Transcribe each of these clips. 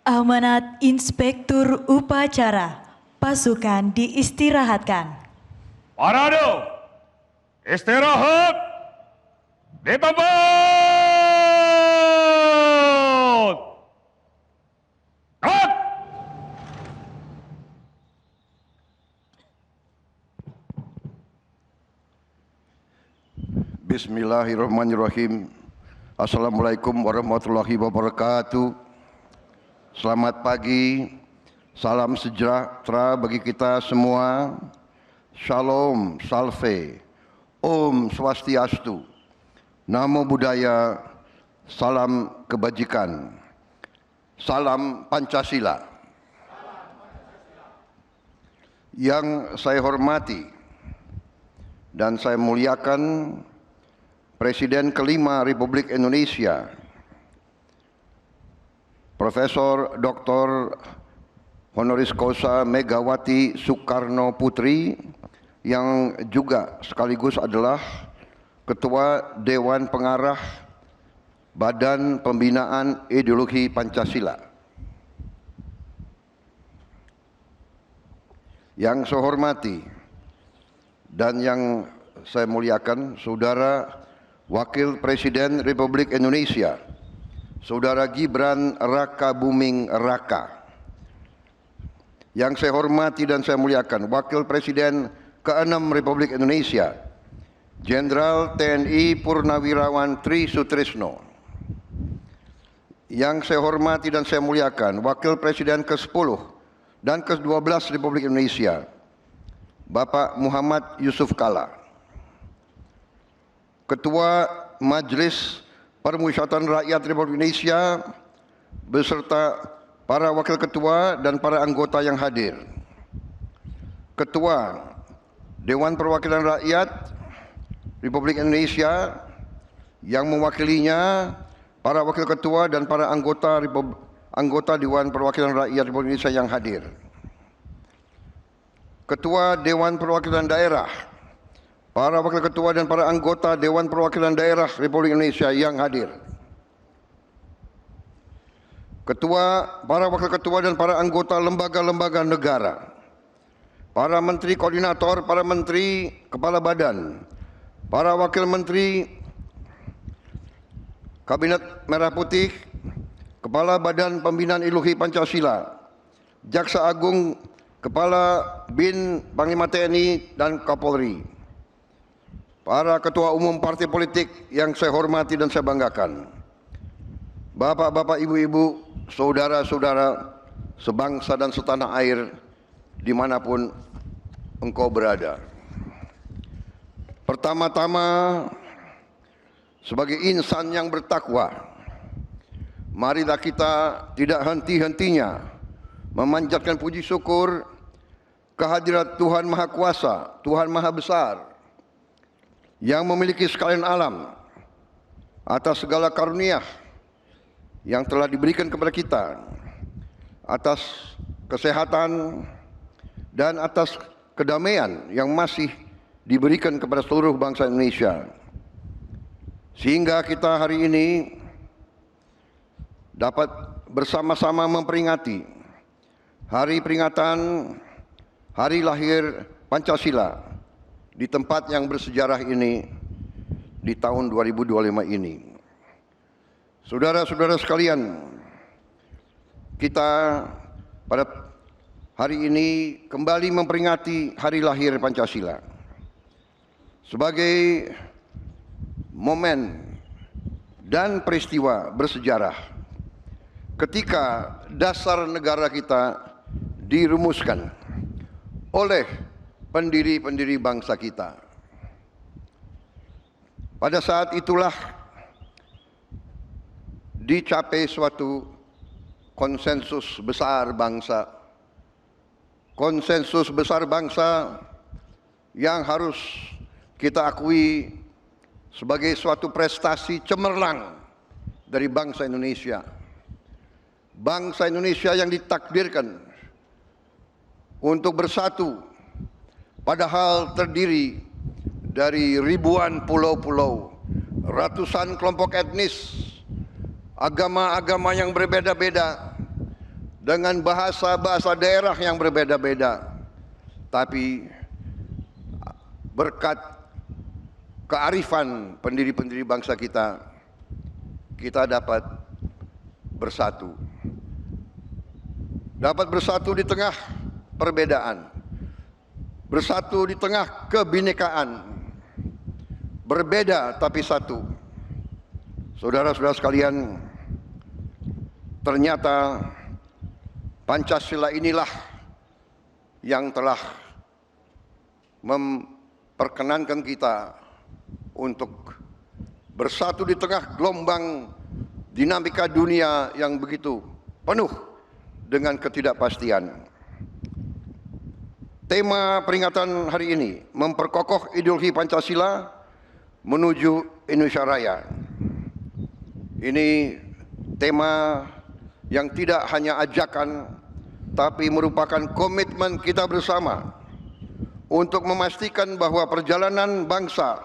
Amanat Inspektur Upacara, pasukan diistirahatkan. Parade, istirahat, di tempat. Cut! Bismillahirrahmanirrahim. Assalamualaikum warahmatullahi wabarakatuh. Selamat pagi, salam sejahtera bagi kita semua. Shalom, salve, Om Swastiastu, Namo Buddhaya, salam kebajikan, salam Pancasila. Yang saya hormati dan saya muliakan Presiden kelima Republik Indonesia, Profesor Dr. Honoris Causa Megawati Soekarno Putri, yang juga sekaligus adalah Ketua Dewan Pengarah Badan Pembinaan Ideologi Pancasila. Yang saya hormati dan yang saya muliakan Saudara Wakil Presiden Republik Indonesia, Saudara Gibran Rakabuming Raka. Yang saya hormati dan saya muliakan Wakil Presiden ke-6 Republik Indonesia, Jenderal TNI Purnawirawan Tri Sutrisno. Yang saya hormati dan saya muliakan Wakil Presiden ke-10 dan ke-12 Republik Indonesia, Bapak Muhammad Yusuf Kalla. Ketua Majelis Permusyawaratan Rakyat Republik Indonesia beserta para wakil ketua dan para anggota yang hadir. Ketua Dewan Perwakilan Rakyat Republik Indonesia yang mewakilinya para wakil ketua dan para anggota Dewan Perwakilan Rakyat Republik Indonesia yang hadir. Ketua Dewan Perwakilan Daerah, para wakil ketua dan para anggota Dewan Perwakilan Daerah Republik Indonesia yang hadir. Para wakil ketua dan para anggota lembaga-lembaga negara, para menteri koordinator, para menteri kepala badan, para wakil menteri Kabinet Merah Putih, Kepala Badan Pembinaan Ideologi Pancasila, Jaksa Agung, Kepala BIN Panglima TNI dan Kapolri, para ketua umum partai politik yang saya hormati dan saya banggakan, bapak-bapak, ibu-ibu, saudara-saudara sebangsa dan setanah air dimanapun engkau berada. Pertama-tama, sebagai insan yang bertakwa, marilah kita tidak henti-hentinya memanjatkan puji syukur kehadirat Tuhan Maha Kuasa, Tuhan Maha Besar, yang memiliki sekalian alam, atas segala karunia yang telah diberikan kepada kita, atas kesehatan dan atas kedamaian yang masih diberikan kepada seluruh bangsa Indonesia, sehingga kita hari ini dapat bersama-sama memperingati hari peringatan hari lahir Pancasila di tempat yang bersejarah ini di tahun 2025 ini. Saudara-saudara sekalian, kita pada hari ini kembali memperingati hari lahir Pancasila sebagai momen dan peristiwa bersejarah ketika dasar negara kita dirumuskan oleh pendiri-pendiri bangsa kita. Pada saat itulah dicapai suatu konsensus besar bangsa. Konsensus besar bangsa yang harus kita akui sebagai suatu prestasi cemerlang dari bangsa Indonesia. Bangsa Indonesia yang ditakdirkan untuk bersatu, padahal terdiri dari ribuan pulau-pulau, ratusan kelompok etnis, agama-agama yang berbeda-beda, dengan bahasa-bahasa daerah yang berbeda-beda. Tapi berkat kearifan pendiri-pendiri bangsa kita, kita dapat bersatu. Dapat bersatu di tengah perbedaan. Bersatu di tengah kebinekaan. Berbeda tapi satu. Saudara-saudara sekalian, ternyata Pancasila inilah yang telah memperkenankan kita untuk bersatu di tengah gelombang dinamika dunia yang begitu penuh dengan ketidakpastian. Tema peringatan hari ini memperkokoh ideologi Pancasila menuju Indonesia Raya. Ini tema yang tidak hanya ajakan, tapi merupakan komitmen kita bersama untuk memastikan bahwa perjalanan bangsa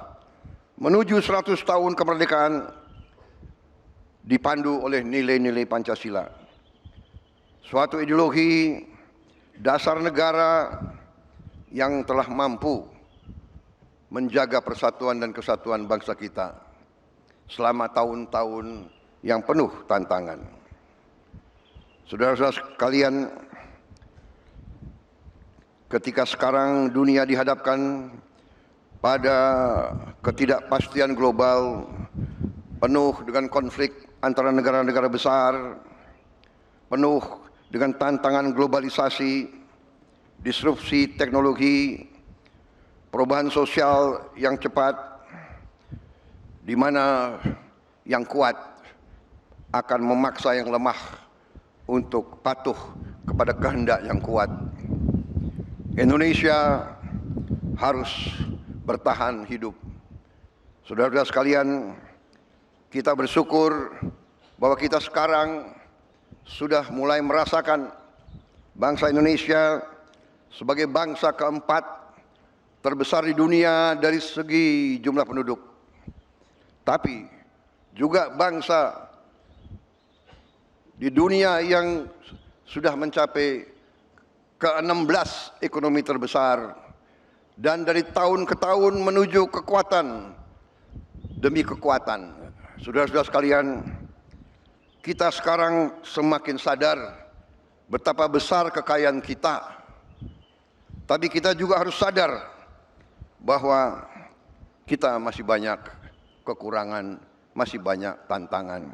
menuju 100 tahun kemerdekaan dipandu oleh nilai-nilai Pancasila. Suatu ideologi dasar negara yang telah mampu menjaga persatuan dan kesatuan bangsa kita selama tahun-tahun yang penuh tantangan. Saudara-saudara sekalian, ketika sekarang dunia dihadapkan pada ketidakpastian global penuh dengan konflik antara negara-negara besar, penuh dengan tantangan globalisasi, disrupsi teknologi, perubahan sosial yang cepat, di mana yang kuat akan memaksa yang lemah untuk patuh kepada kehendak yang kuat. Indonesia harus bertahan hidup. Saudara-saudara sekalian, kita bersyukur bahwa kita sekarang sudah mulai merasakan bangsa Indonesia sebagai bangsa keempat terbesar di dunia dari segi jumlah penduduk. Tapi juga bangsa di dunia yang sudah mencapai ke-16 ekonomi terbesar, dan dari tahun ke tahun menuju kekuatan demi kekuatan. Saudara-saudara sekalian, kita sekarang semakin sadar betapa besar kekayaan kita. Tapi kita juga harus sadar bahwa kita masih banyak kekurangan, masih banyak tantangan.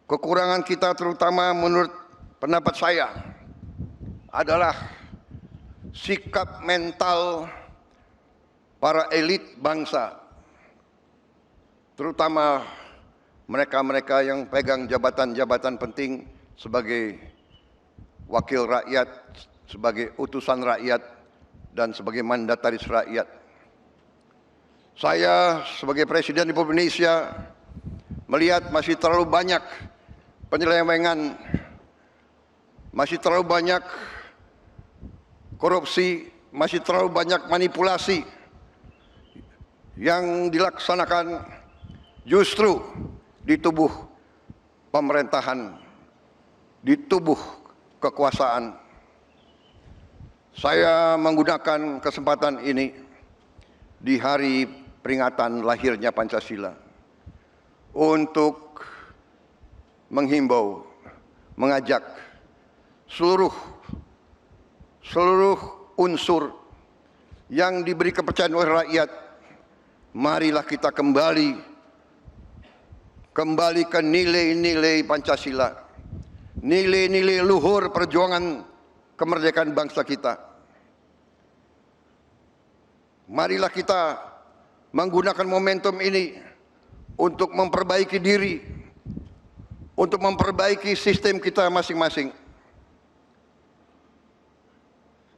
Kekurangan kita terutama menurut pendapat saya adalah sikap mental para elit bangsa, terutama mereka-mereka yang pegang jabatan-jabatan penting sebagai wakil rakyat, sebagai utusan rakyat, dan sebagai mandataris rakyat. Saya sebagai Presiden Republik Indonesia melihat masih terlalu banyak penyelewengan, masih terlalu banyak korupsi, masih terlalu banyak manipulasi yang dilaksanakan justru di tubuh pemerintahan, di tubuh kekuasaan. Saya menggunakan kesempatan ini di hari peringatan lahirnya Pancasila untuk menghimbau, mengajak seluruh unsur yang diberi kepercayaan oleh rakyat, marilah kita kembali ke nilai-nilai Pancasila, nilai-nilai luhur perjuangan kemerdekaan bangsa kita. Marilah kita menggunakan momentum ini untuk memperbaiki diri, untuk memperbaiki sistem kita masing-masing.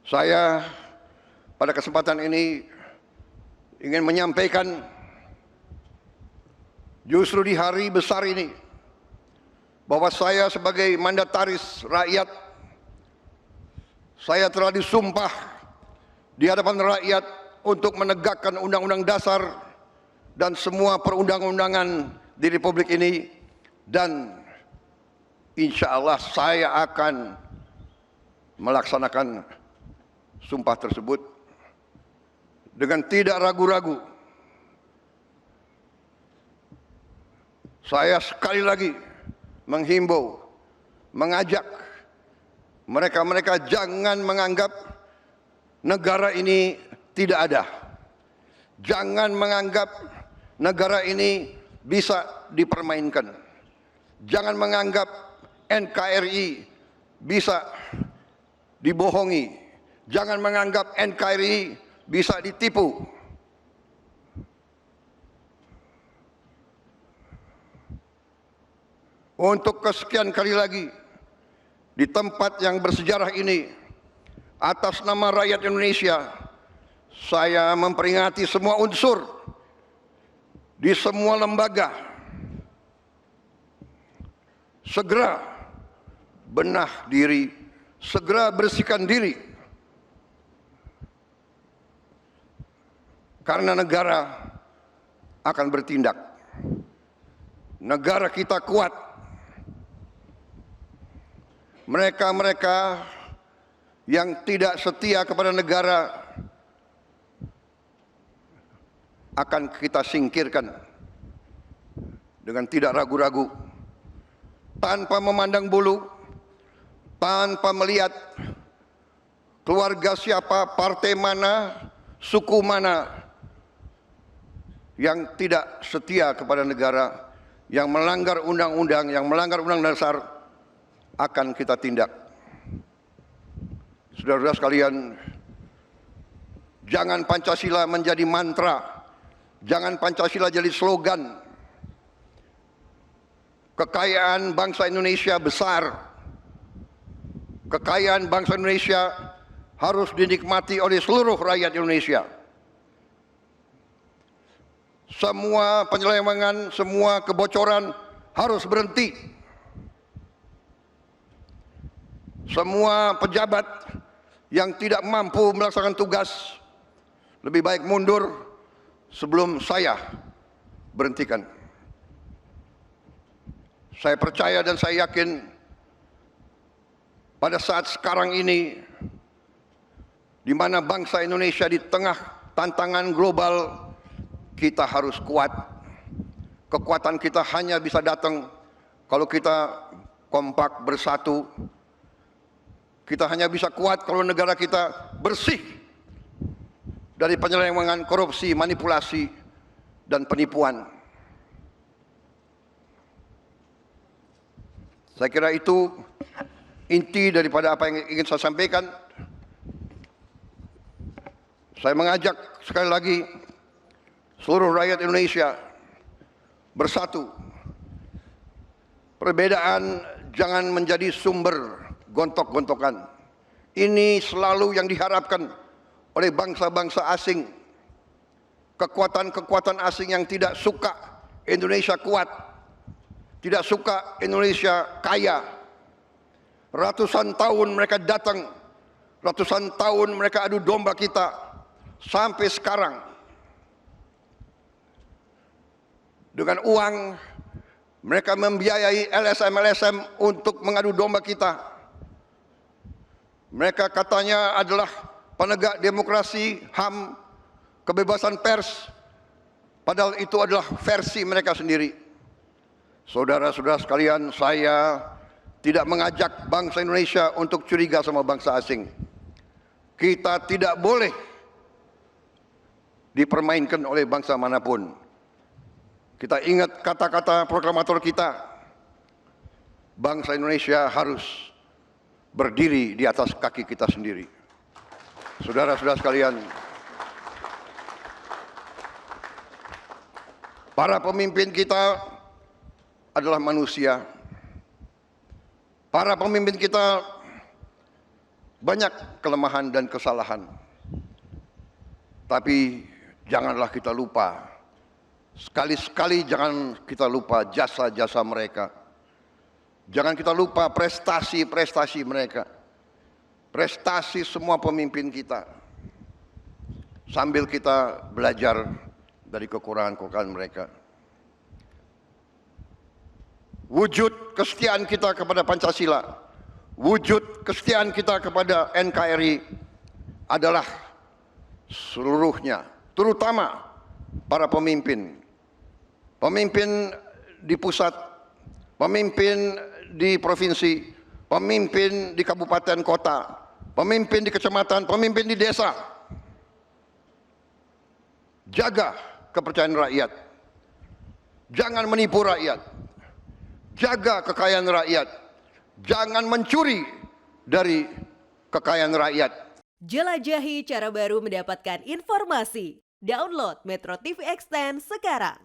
Saya pada kesempatan ini ingin menyampaikan, justru di hari besar ini, bahwa saya sebagai mandataris rakyat, saya telah disumpah di hadapan rakyat untuk menegakkan Undang-Undang Dasar dan semua perundang-undangan di Republik ini, dan insya Allah saya akan melaksanakan sumpah tersebut dengan tidak ragu-ragu. Saya sekali lagi menghimbau, mengajak mereka-mereka jangan menganggap negara ini tidak ada. Jangan menganggap negara ini bisa dipermainkan. Jangan menganggap NKRI bisa dibohongi. Jangan menganggap NKRI bisa ditipu. Untuk kesekian kali lagi, di tempat yang bersejarah ini, atas nama rakyat Indonesia, saya memperingati semua unsur di semua lembaga segera benah diri, segera bersihkan diri, karena negara akan bertindak. Negara kita kuat. Mereka-mereka yang tidak setia kepada negara akan kita singkirkan dengan tidak ragu-ragu, tanpa memandang bulu, tanpa melihat keluarga siapa, partai mana, suku mana yang tidak setia kepada negara, yang melanggar undang-undang, yang melanggar undang dasar, akan kita tindak. Saudara-saudara sekalian, jangan Pancasila menjadi mantra, jangan Pancasila jadi slogan. Kekayaan bangsa Indonesia besar. Kekayaan bangsa Indonesia harus dinikmati oleh seluruh rakyat Indonesia. Semua penyelewengan, semua kebocoran harus berhenti. Semua pejabat yang tidak mampu melaksanakan tugas lebih baik mundur sebelum saya berhentikan. Saya percaya dan saya yakin pada saat sekarang ini, di mana bangsa Indonesia di tengah tantangan global, kita harus kuat. Kekuatan kita hanya bisa datang kalau kita kompak bersatu. Kita hanya bisa kuat kalau negara kita bersih dari penyelewengan, korupsi, manipulasi, dan penipuan. Saya kira itu inti daripada apa yang ingin saya sampaikan. Saya mengajak sekali lagi seluruh rakyat Indonesia bersatu. Perbedaan jangan menjadi sumber gontok-gontokan. Ini selalu yang diharapkan oleh bangsa-bangsa asing. Kekuatan-kekuatan asing yang tidak suka Indonesia kuat, tidak suka Indonesia kaya. Ratusan tahun mereka datang, ratusan tahun mereka adu domba kita, sampai sekarang. Dengan uang, mereka membiayai LSM-LSM untuk mengadu domba kita. Mereka katanya adalah penegak demokrasi, HAM, kebebasan pers. Padahal itu adalah versi mereka sendiri. Saudara-saudara sekalian, saya tidak mengajak bangsa Indonesia untuk curiga sama bangsa asing. Kita tidak boleh dipermainkan oleh bangsa manapun. Kita ingat kata-kata proklamator kita, bangsa Indonesia harus berdiri di atas kaki kita sendiri. Saudara-saudara sekalian, para pemimpin kita adalah manusia. Para pemimpin kita banyak kelemahan dan kesalahan. Tapi janganlah kita lupa, sekali-sekali jangan kita lupa jasa-jasa mereka. Jangan kita lupa prestasi-prestasi mereka. Prestasi semua pemimpin kita. Sambil kita belajar dari kekurangan-kekurangan mereka. wujud kesetiaan kita kepada Pancasila, wujud kesetiaan kita kepada NKRI adalah seluruhnya, terutama para pemimpin. Pemimpin di pusat, pemimpin di provinsi, pemimpin di kabupaten kota, pemimpin di kecamatan, pemimpin di desa. Jaga kepercayaan rakyat. Jangan menipu rakyat. Jaga kekayaan rakyat. Jangan mencuri dari kekayaan rakyat. Jelajahi cara baru mendapatkan informasi. Download Metro TV Extend sekarang.